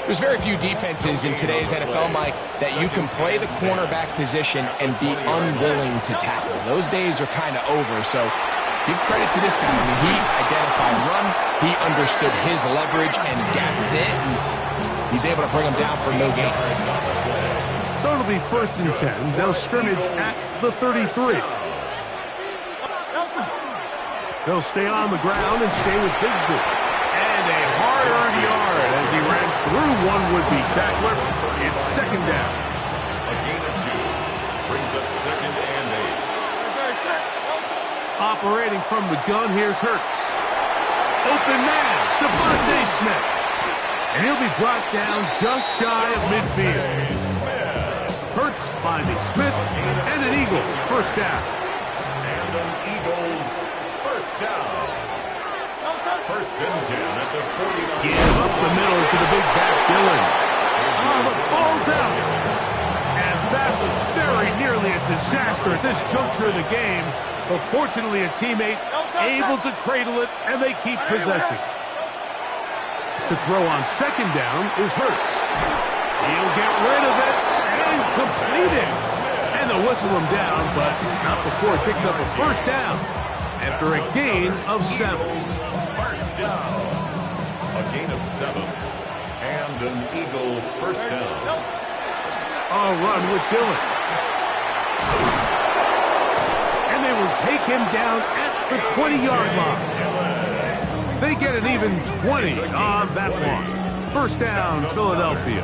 There's very few defenses in today's NFL, Mike, that you can play the cornerback position and be unwilling to tackle. Those days are kind of over, so give credit to this guy. I mean, he identified run, he understood his leverage and gap fit, and he's able to bring him down for no gain. So it'll be 1st and 10. They'll scrimmage at the 33. They'll stay on the ground and stay with Bigsby. And a hard-earned yard as he ran through one would-be tackler. It's 2nd down. A gain of 2 brings up 2nd and 8. Operating from the gun, here's Hurts. Open man, Devontae Smith. And he'll be brought down just shy of midfield. Hurts finding Smith and an Eagle. 1st down. And an Eagles first down. 1st and 10 at the 49. Give up the middle to the big back, Dillon. Oh, the ball's out. And that was very nearly a disaster at this juncture of the game. But fortunately, a teammate able to cradle it, and they keep possession. To throw on 2nd down is Hurts. He'll get rid of it and complete it. And they'll whistle him down, but not before he picks up a 1st down after a gain of 7. First down. A gain of 7. And an Eagle first down. A run with Dillon. And they will take him down at the 20-yard line. They get an even 20 on that one. First down, Philadelphia.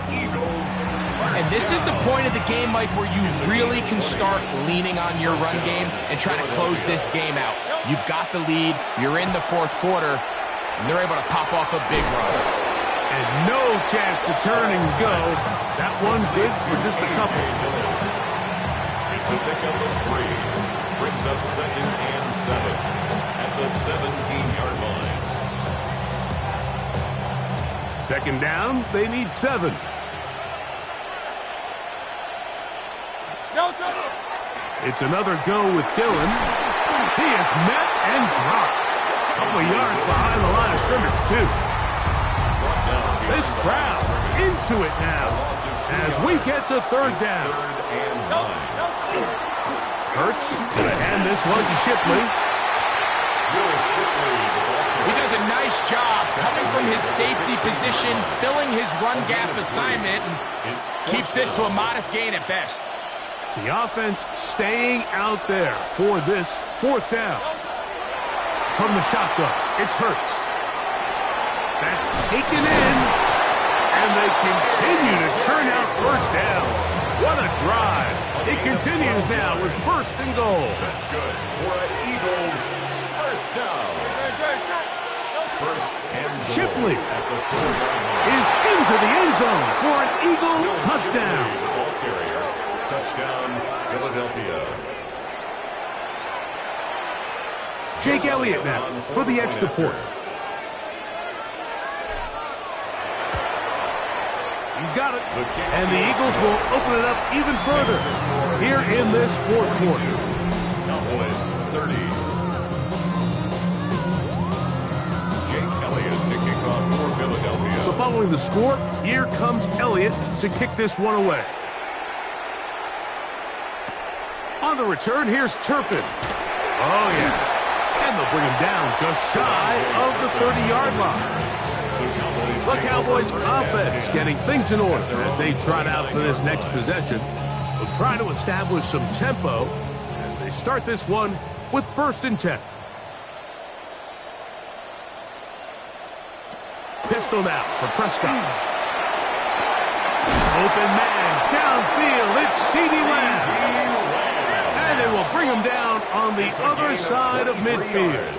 And this is the point of the game, Mike, where you really can start leaning on your run game and try to close this game out. You've got the lead, you're in the fourth quarter, and they're able to pop off a big run. And no chance to turn and go. That one good for just a couple. It's a pickup of 3. Brings up 2nd and 7 at the 17-yard line. Second down, they need 7. It's another go with Dillon. He is met and dropped. A couple of yards behind the line of scrimmage, too. This crowd into it now as we get to third down. Hurts gonna hand this one to Shipley. He does a nice job coming from his safety position, filling his run gap assignment, and keeps this to a modest gain at best. The offense staying out there for this fourth down. From the shotgun, it's Hurts. That's taken in, and they continue to churn out first down. What a drive. It continues now with first and goal. That's good for an Eagles first down. First and goal. Shipley At the 4-yard line. is into the end zone for an Eagle touchdown. The ball carrier. Touchdown, Philadelphia. Jake Elliott now for the extra point. He's got it. And the Eagles will open it up even further here in this fourth quarter. Cowboys 30. Jake Elliott to kick off for Philadelphia. So following the score, here comes Elliott to kick this one away. On the return, here's Turpin. Oh, yeah. And they'll bring him down just shy of the 30-yard line. The Cowboys offense getting things in order as they trot out for this next possession. They'll try to establish some tempo as they start this one with first and 10. Pistol now for Prescott. Open man downfield. It's CeeDee Lamb. And it will bring him down on the other side of midfield.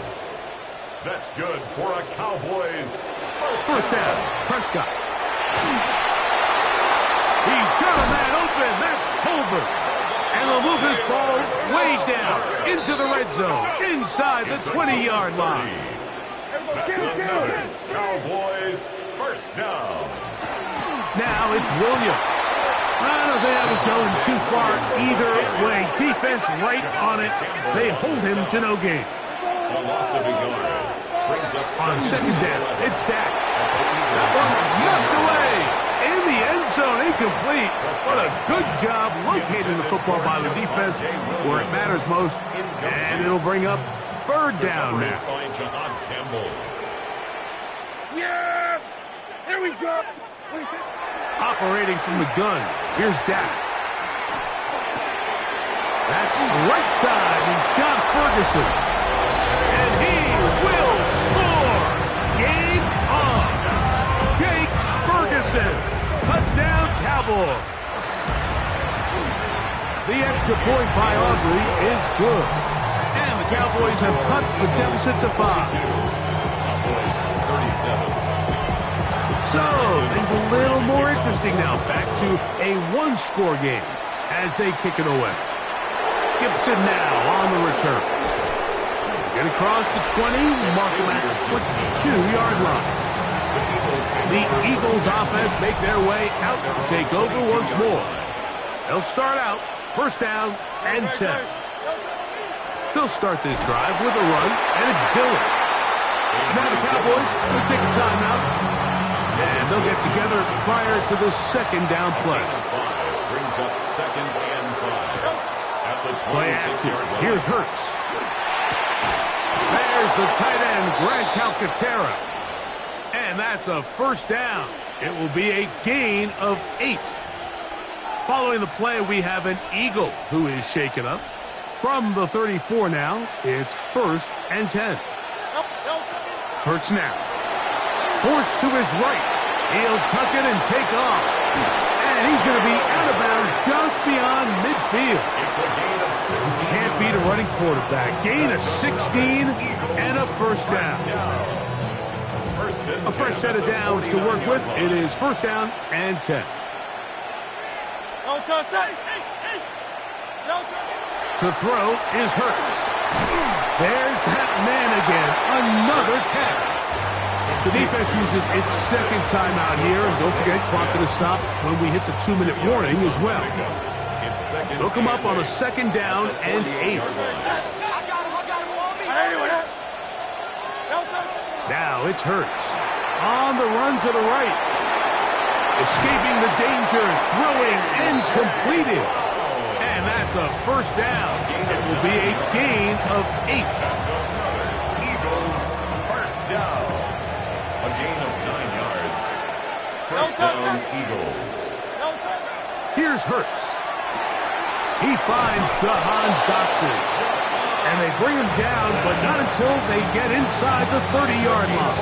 That's good for a Cowboys first down. Prescott. He's got a man open. That's Tolbert. And they'll move this ball way down into the red zone inside the 20-yard line. That's another Cowboys first down. Now it's Williams. I don't think that was going too far either way. Defense right on it. They hold him to no gain. A loss of a yard. Brings up on second down, it's Dak. That one knocked away. In the end zone, incomplete. What a good job locating the football by the defense where it matters most. And it'll bring up third down now. Yeah! Here we go! Operating from the gun, here's Dak. That's right side. He's got Ferguson. And he will score. Game on. Jake Ferguson. Touchdown, Cowboys. The extra point by Aubrey is good. And the Cowboys have cut the deficit to 5. Cowboys 37. So, things a little more interesting now. Back to a one-score game as they kick it away. Gibson now on the return. Get across the 20, mark him at the 22-yard line. The Eagles offense make their way out to take over once more. They'll start out first down and 10. They'll start this drive with a run, and it's Dillon. Now the Cowboys will take a timeout. And they'll get together prior to the second down play. Brings up second and 5. At the 26-yard line. Here's Hurts. There's the tight end, Grant Calcaterra. And that's a first down. It will be a gain of 8. Following the play, we have an Eagle who is shaken up. From the 34 now, it's first and 10. Hurts now. Forced to his right. He'll tuck it and take off. And he's going to be out of bounds just beyond midfield. It's a gain of 16. Can't beat a running quarterback. Gain of 16 and a first down. A fresh set of downs to work with. It is first down and 10. To throw is Hurts. There's that man again. Another catch. The defense uses its second timeout here. And don't forget, clock going to stop when we hit the 2-minute warning as well. Look him up on a second down and 8. Now it's Hurts. On the run to the right. Escaping the danger. Throwing and completed. And that's a first down. It will be a gain of 8. Eagles first down. A gain of 9 yards. First down, Eagles. Here's Hurts. He finds Jahan Dotson. And they bring him down, but not until they get inside the 30-yard line.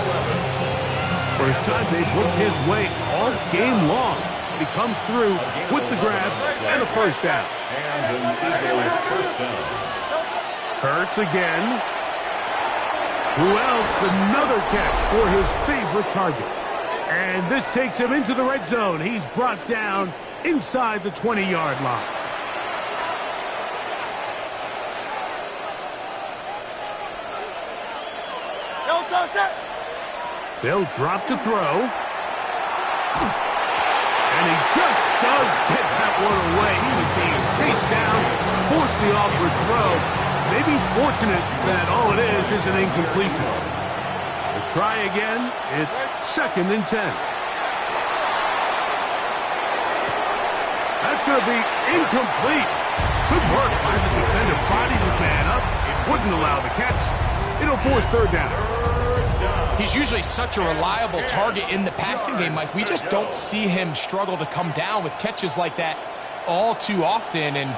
First time they've looked his way all game long. He comes through with the grab and a first down. And an Eagle first down. Hurts again. Who else? Another catch for his favorite target. And this takes him into the red zone. He's brought down inside the 20-yard line. They'll drop to throw. And he just does get that one away. He was being chased down, forced the awkward throw. Maybe he's fortunate that all it is an incompletion. To try again, it's second and 10. That's going to be incomplete. Good work by the defender, prodding his man up. It wouldn't allow the catch. It'll force third down. He's usually such a reliable target in the passing game, Mike. We just don't see him struggle to come down with catches like that all too often. And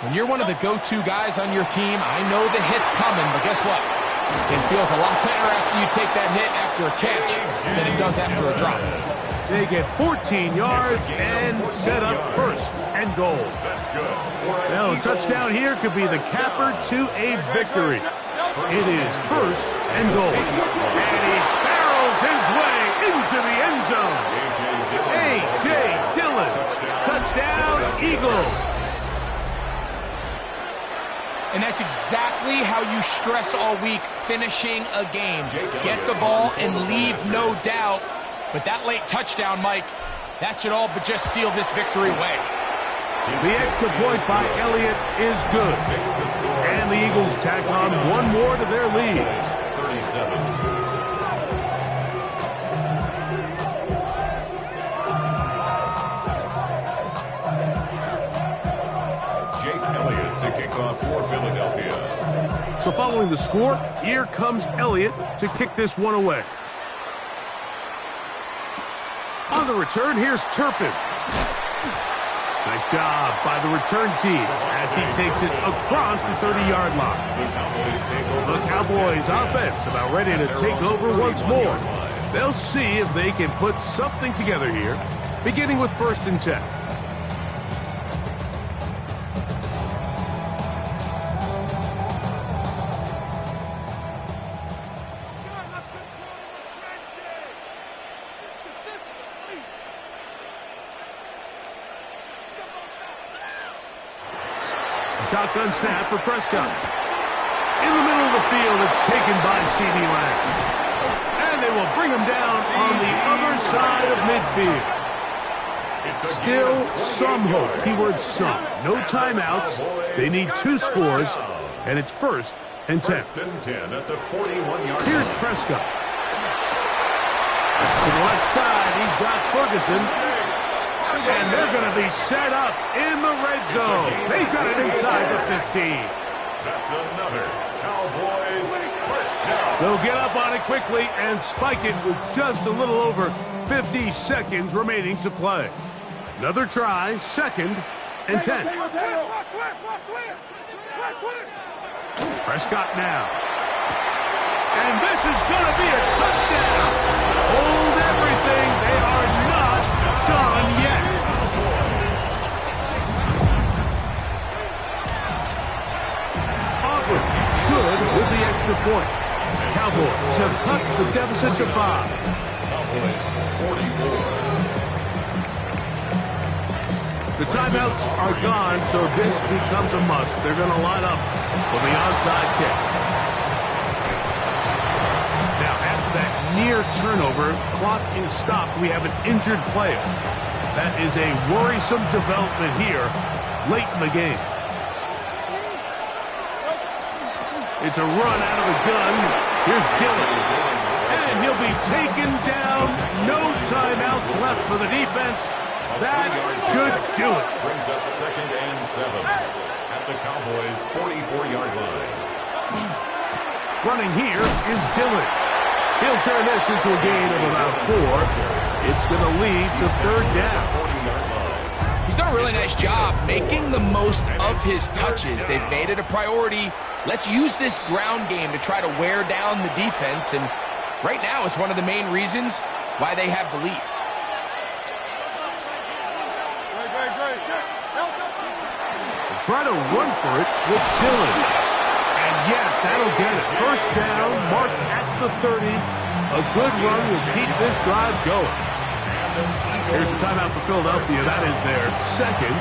when you're one of the go-to guys on your team, I know the hit's coming, but guess what? It feels a lot better after you take that hit after a catch than it does after a drop. They get 14 yards and set up first and goal. That's good. Now, a touchdown here could be the capper to a victory. It is first and goal. And he barrels his way into the end zone. A.J. Dillon. Touchdown, Eagles. And that's exactly how you stress all week, finishing a game. Get the ball and leave no doubt. But that late touchdown, Mike, that should all but just seal this victory away. The extra point by Elliott is good. And the Eagles tack on one more to their lead. 37. Jake Elliott to kick off for Philadelphia. So following the score, here comes Elliott to kick this one away. On the return, here's Turpin. Nice job by the return team as he takes it across the 30-yard line. The Cowboys offense about ready to take over once more. They'll see if they can put something together here, beginning with first and 10. Shotgun snap for Prescott. In the middle of the field, it's taken by C.D. Lamb. And they will bring him down on the other side of midfield. Still some hope. Keyword some. No timeouts. They need 2 scores, and it's first and 10. First and 10 at the 41-yard line. Here's Prescott. To the left side, he's got Ferguson. And they're going to be set up in the red zone. They've got it inside the 15. That's another Cowboys first down. They'll get up on it quickly and spike it with just a little over 50 seconds remaining to play. Another try, second and 10. Prescott now. And this is going to be a touchdown. Hold everything. They are not done yet. Auburn, good with the extra point. Cowboys have cut the deficit to 5. Cowboys 44. The timeouts are gone, so this becomes a must. They're going to line up for the onside kick. Now, after that near turnover, clock is stopped. We have an injured player. That is a worrisome development here late in the game. It's a run out of the gun. Here's Dillon. And he'll be taken down. No timeouts left for the defense. That should do it. Brings up 2nd and 7 at the Cowboys' 44-yard line. Running here is Dillon. He'll turn this into a gain of about 4. It's going to lead to 3rd down. 40-yard line. He's done a really nice job making the most of his touches. They've made it a priority. Let's use this ground game to try to wear down the defense. And right now, it's one of the main reasons why they have the lead. Try to run for it with Dillon. And yes, that'll get it. 1st down, marked at the 30. A good run will keep this drive going. Here's a timeout for Philadelphia. That is their 2nd.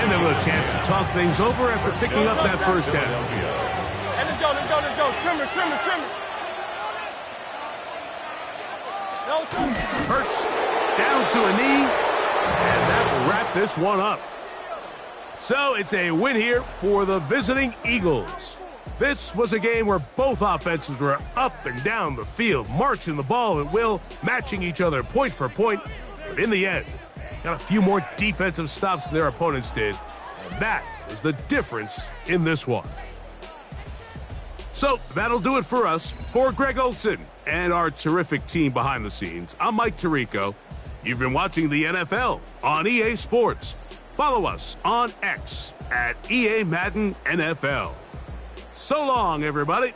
And they'll have a chance to talk things over after picking up that 1st down. Hey, let's go. Trimmer. Hurts down to a knee. And that will wrap this one up. So it's a win here for the visiting Eagles. This was a game where both offenses were up and down the field, marching the ball at will, matching each other point for point. But in the end, got a few more defensive stops than their opponents did. And that is the difference in this one. So that'll do it for us. For Greg Olson and our terrific team behind the scenes, I'm Mike Tirico. You've been watching the NFL on EA Sports. Follow us on X at EA Madden NFL. So long, everybody.